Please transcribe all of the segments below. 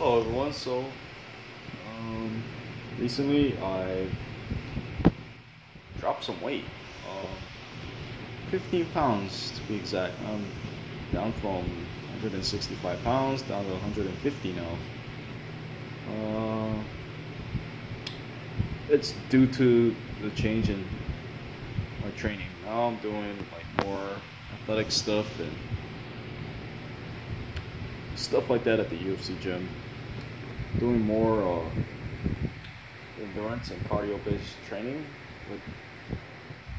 Hello everyone. Recently I dropped some weight, 15 pounds to be exact. I'm down from 165 pounds down to 150 now. It's due to the change in my training. Now I'm doing like more athletic stuff and stuff like that at the UFC gym. Doing more endurance and cardio-based training with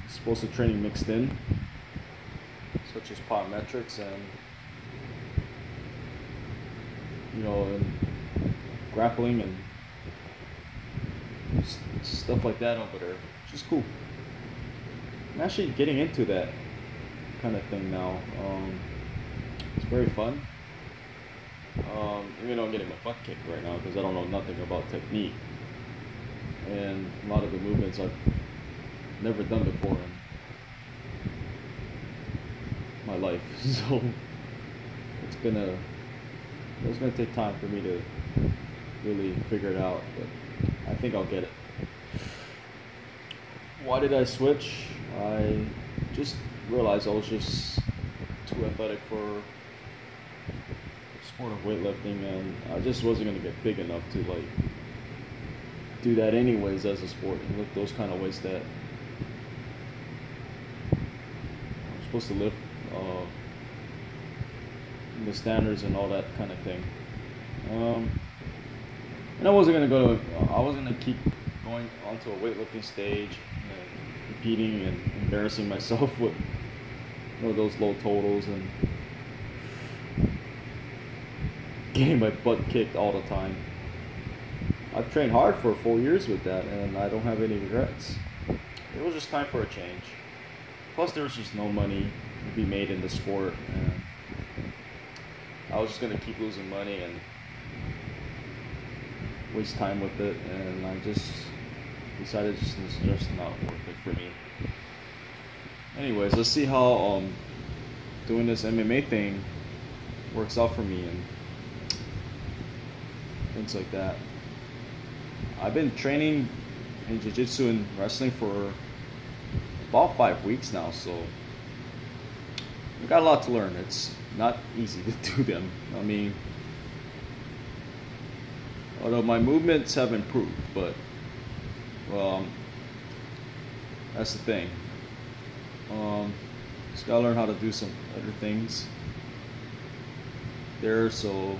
explosive training mixed in, such as plyometrics and and grappling and stuff like that over there, which is cool. I'm actually getting into that kind of thing now. It's very fun. Even though I'm getting my butt kicked right now because I don't know nothing about technique, and a lot of the movements I've never done before in my life, so it's gonna take time for me to really figure it out, but I think I'll get it. Why did I switch? I just realized I was just too athletic for sport of weightlifting, and I just wasn't going to get big enough to do that anyways as a sport and lift those kind of weights that I'm supposed to lift, the standards and all that kind of thing. And I wasn't going to keep going onto a weightlifting stage and competing and embarrassing myself with those low totals and getting my butt kicked all the time. I've trained hard for 4 years with that, and I don't have any regrets. It was just time for a change. Plus, there was just no money to be made in the sport, and I was just gonna keep losing money and waste time with it, and I just decided it's just not worth it for me. Anyways, let's see how doing this MMA thing works out for me and things like that. I've been training in jiu-jitsu and wrestling for about 5 weeks now, so I've got a lot to learn. It's not easy to do them. I mean, although my movements have improved, but that's the thing. Just gotta learn how to do some other things there, so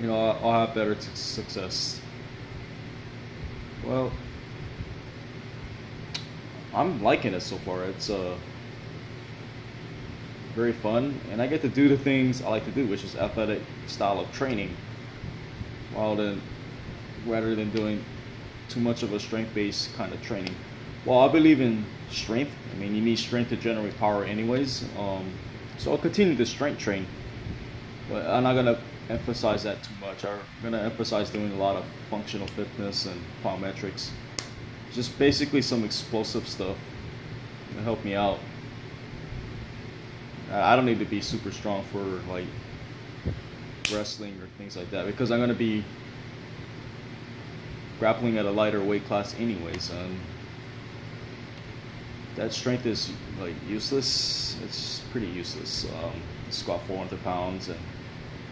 I'll have better success. Well, I'm liking it so far. It's very fun, and I get to do the things I like to do, which is athletic style of training, rather than doing too much of a strength-based kind of training. Well, I believe in strength. I mean, you need strength to generate power anyways. So I'll continue to strength train, but I'm not gonna emphasize that too much. I'm gonna emphasize doing a lot of functional fitness and plyometrics, just basically some explosive stuff to help me out. I don't need to be super strong for like wrestling or things like that, because I'm gonna be grappling at a lighter weight class anyways, and that strength is like useless. It's pretty useless. Squat 400 pounds and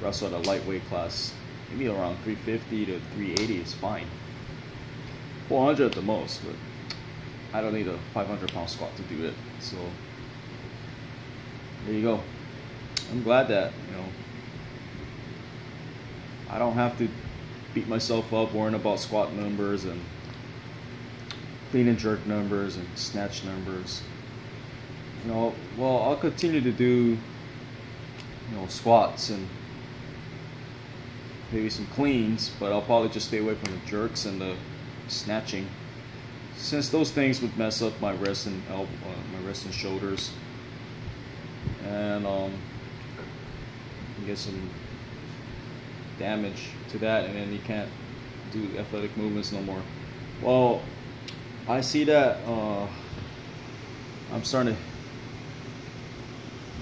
wrestle at a lightweight class, maybe around 350 to 380 is fine. 400 at the most, but I don't need a 500-pound squat to do it. So there you go. I'm glad that I don't have to beat myself up worrying about squat numbers and clean and jerk numbers and snatch numbers. Well, I'll continue to do squats and maybe some cleans, but I'll probably just stay away from the jerks and the snatching, since those things would mess up my wrists and my wrists and shoulders, and you get some damage to that, and then you can't do athletic movements no more. Well, I see that I'm starting to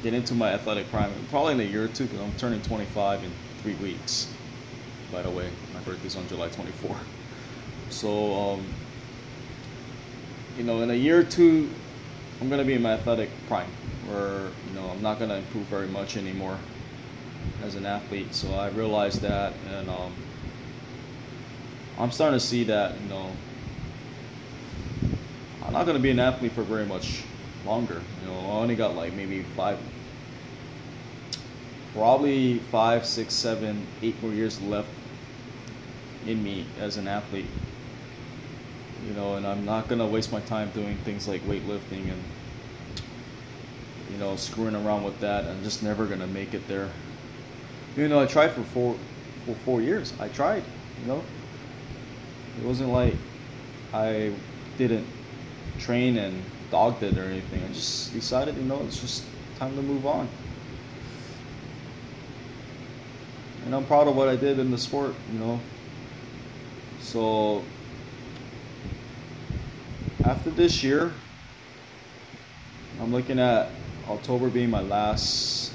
get into my athletic prime, probably in a year or two, because I'm turning 25 in 3 weeks. by the way. My birthday's on July 24th. So, you know, in a year or two, I'm gonna be in my athletic prime, where you know I'm not gonna improve very much anymore as an athlete. So I realized that, and I'm starting to see that, you know, I'm not gonna be an athlete for very much longer. You know, I only got like maybe probably 5, 6, 7, 8 more years left in me as an athlete. You know, and I'm not gonna waste my time doing things like weightlifting and, you know, screwing around with that. I'm just never gonna make it there. You know, I tried for 4 years. I tried. You know, it wasn't like I didn't train and dogged it or anything. I just decided, you know, it's just time to move on. And I'm proud of what I did in the sport. You know, so after this year, I'm looking at October being my last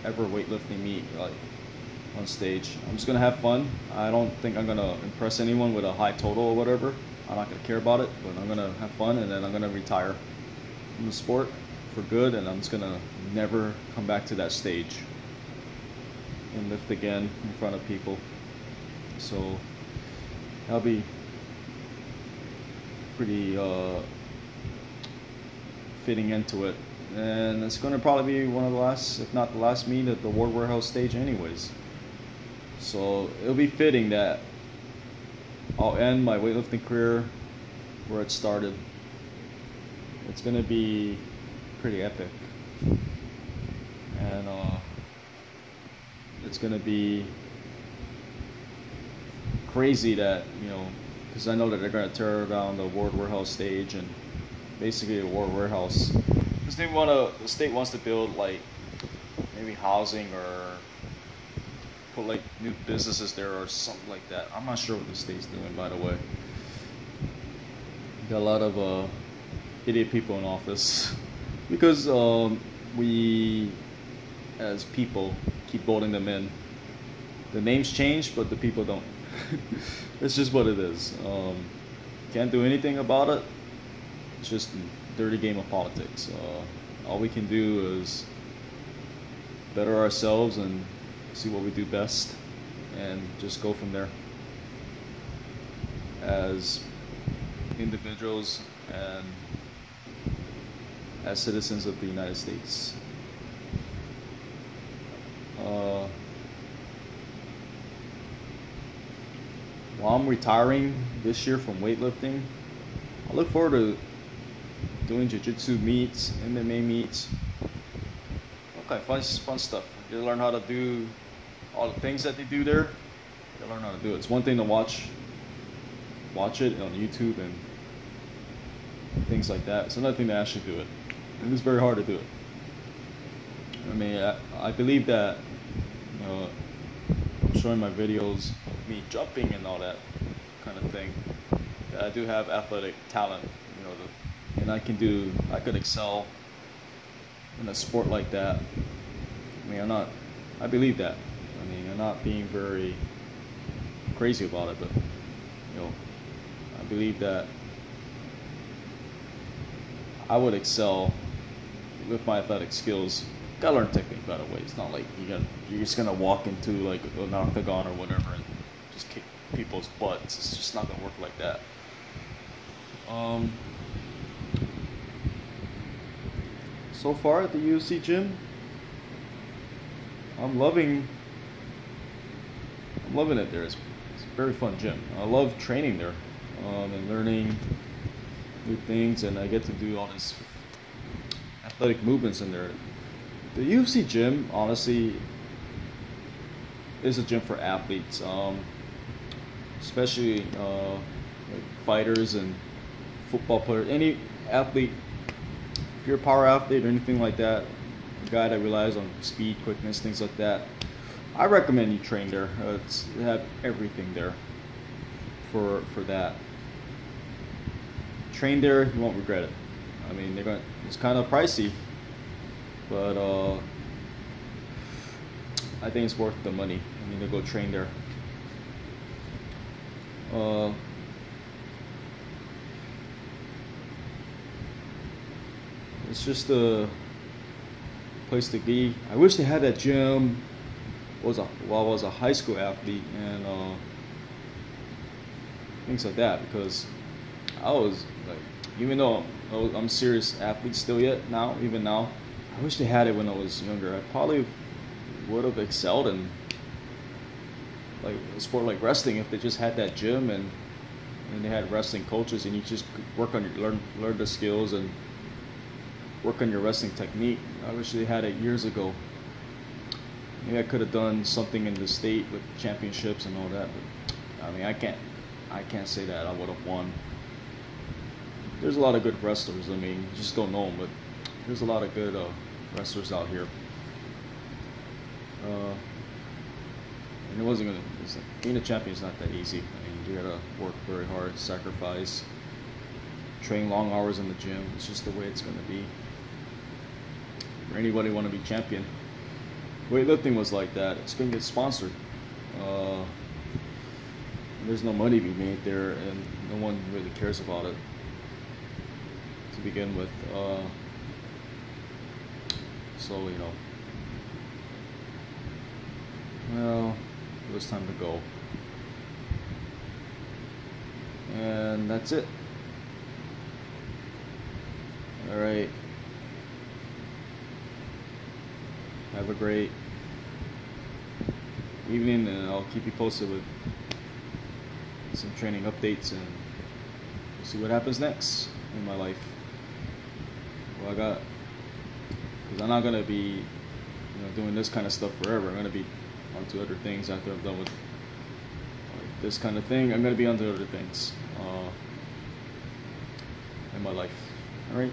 ever weightlifting meet, like on stage. I'm just gonna have fun. I don't think I'm gonna impress anyone with a high total or whatever. I'm not gonna care about it, but I'm gonna have fun, and then I'm gonna retire from the sport for good, and I'm just gonna never come back to that stage and lift again in front of people. So that'll be pretty fitting into it, and it's going to probably be one of the last, if not the last, meet at the World Warehouse stage anyways. So it'll be fitting that I'll end my weightlifting career where it started. It's going to be pretty epic, and it's going to be crazy that, you know, because I know that they're going to tear down the World Warehouse stage and basically a World Warehouse, because the state wants to build like maybe housing or put like new businesses there or something like that. I'm not sure what the state's doing, by the way. Got a lot of idiot people in office because we as people keep voting them in. The names change, but the people don't. It's just what it is. Can't do anything about it. It's just a dirty game of politics. All we can do is better ourselves and see what we do best, and just go from there as individuals and as citizens of the United States. While I'm retiring this year from weightlifting, I look forward to doing jiu-jitsu meets, MMA meets. Okay, fun stuff. You learn how to do all the things that they do there. You learn how to do it. It's one thing to watch it on YouTube and things like that. It's another thing to actually do it. And it's very hard to do it. I mean, I believe that, you know, I'm showing my videos of me jumping and all that kind of thing, that I do have athletic talent, you know, and I could excel in a sport like that. I mean, I believe that. I mean, I'm not being very crazy about it, but, you know, I believe that I would excel with my athletic skills. Gotta learn technique, by the way. It's not like you're just gonna walk into like an octagon or whatever and just kick people's butts. It's just not gonna work like that. So far at the UFC gym, I'm loving it there. It's a very fun gym. I love training there, and learning new things, and I get to do all these athletic movements in there. The UFC gym, honestly, is a gym for athletes, especially like fighters and football players. Any athlete, if you're a power athlete or anything like that, a guy that relies on speed, quickness, things like that, I recommend you train there. They have everything there for that. Train there, you won't regret it. I mean, it's kind of pricey, but I think it's worth the money. I mean, to go train there. It's just a place to be. I wish they had that gym. While I was a high school athlete and things like that, because I was like, even though I'm a serious athlete still yet now, even now, I wish they had it when I was younger. I probably would have excelled in like a sport like wrestling if they just had that gym and they had wrestling coaches and you just work on your learn the skills and work on your wrestling technique. I wish they had it years ago. Maybe I could have done something in the state with championships and all that, but I mean, I can't say that I would have won. There's a lot of good wrestlers. I mean, you just don't know them, but there's a lot of good wrestlers out here. And it wasn't gonna. Being a champion is not that easy. I mean, you gotta work very hard, sacrifice, train long hours in the gym. It's just the way it's gonna be. For anybody want to be champion. Weightlifting was like that. It's going to get sponsored. There's no money to be made there, and no one really cares about it to begin with. So, you know, well, it was time to go. And that's it. All right. Have a great evening, and I'll keep you posted with some training updates, and we'll see what happens next in my life. Well, because I'm not gonna be, doing this kind of stuff forever. I'm gonna be onto other things after I'm done with this kind of thing. I'm gonna be onto other things in my life. All right.